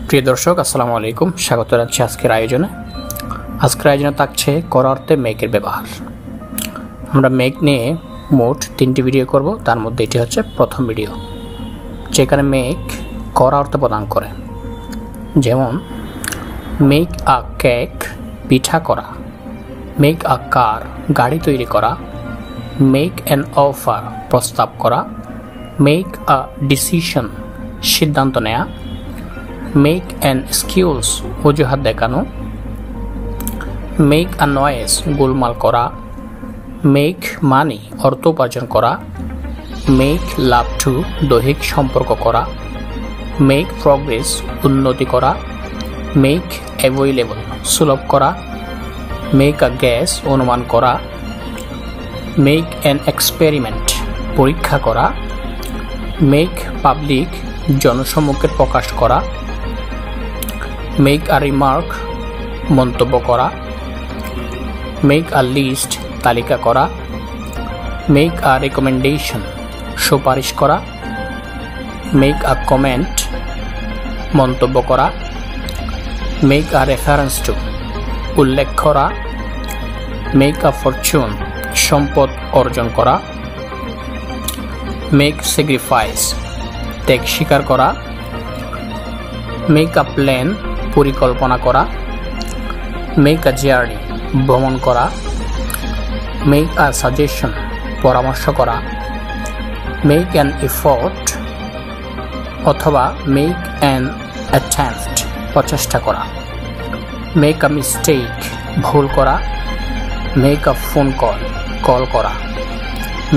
প্রিয় দর্শক আসসালামু আলাইকুম, স্বাগত জানাচ্ছি আজকের আয়োজনে থাকছে করা অর্থে মেকের ব্যবহার। আমরা মেক নিয়ে মোট 3টি ভিডিও করব, তার মধ্যে এটি হচ্ছে প্রথম ভিডিও, যেখানে মেক করা অর্থে প্রদান করে। যেমন মেক আ কেক পিঠা করা, মেক আ কার গাড়ি তৈরি করা, মেক অ্যান অফার প্রস্তাব করা, মেক আ ডিসিশন সিদ্ধান্ত নেয়া, মেক অ্যান এক্সকিউজ অজুহাত দেখানো, মেক আ নয়েজ গোলমাল করা, মেক মানি অর্থ উপার্জন করা, মেক লাভ টু দৈহিক সম্পর্ক করা, মেক প্রগ্রেস উন্নতি করা, মেক অ্যাভেলেবল সুলভ করা, মেক আ গ্যাস অনুমান করা, মেক অ্যান এক্সপেরিমেন্ট পরীক্ষা করা, মেক পাবলিক জনসম্মুখে প্রকাশ করা, মেক আ রিমার্ক মন্তব্য করা, মেক আ লিস্ট তালিকা করা, মেক আ রেকমেন্ডেশন সুপারিশ করা, মেক আ কমেন্ট মন্তব্য করা, মেক আ রেফারেন্স টু উল্লেখ করা, মেক আ ফরচুন সম্পদ অর্জন করা, মেক স্যাক্রিফাইস ত্যাগ স্বীকার করা, মেক আ প্ল্যান পরিকল্পনা করা, মেক আ জার্নি ভ্রমণ করা, মেক আ সাজেশন পরামর্শ করা, মেক অ্যান এফোর্ট অথবা মেক অ্যান অ্যাটেম্পট প্রচেষ্টা করা, মেক আ মিস্টেক ভুল করা, মেক আ ফোন কল করা,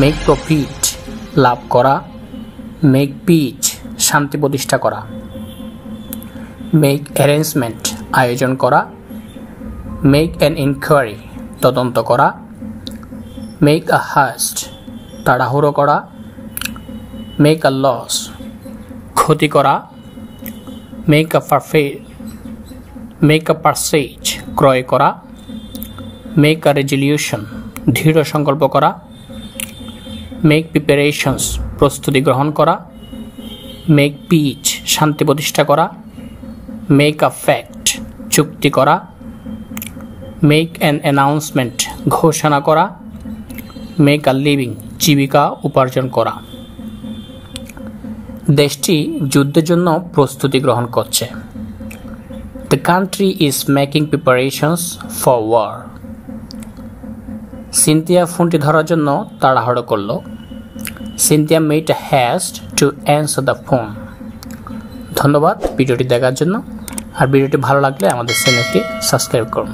মেক প্রফিট লাভ করা, মেক পিচ শান্তি প্রতিষ্ঠা করা, মেক অ্যারেঞ্জমেন্ট আয়োজন করা, মেক অ্যান ইনকোয়ারি তদন্ত করা, মেক আ হাস্ট তাড়াহুড়ো করা, মেক আ লস ক্ষতি করা, মেক আ পারচেজ ক্রয় করা, মেক আ রেজলিউশন দৃঢ় সংকল্প করা, মেক প্রিপারেশনস প্রস্তুতি গ্রহণ করা, মেক পিচ শান্তি প্রতিষ্ঠা করা, মেক আ ফ্যাক্ট চুক্তি করা, মেক অ্যান অ্যানাউন্সমেন্ট ঘোষণা করা, মেক আ লিভিং জীবিকা উপার্জন করা। দেশটি যুদ্ধের জন্য প্রস্তুতি গ্রহণ করছে। The country is making preparations for war. Cynthia ফোনটি ধরার জন্য তাড়াহুড়ো করল। Cynthia made a haste to answer the phone. ধন্যবাদ ভিডিওটি দেখার জন্য। আর ভিডিওটি ভালো লাগলে আমাদের চ্যানেলটি সাবস্ক্রাইব করুন।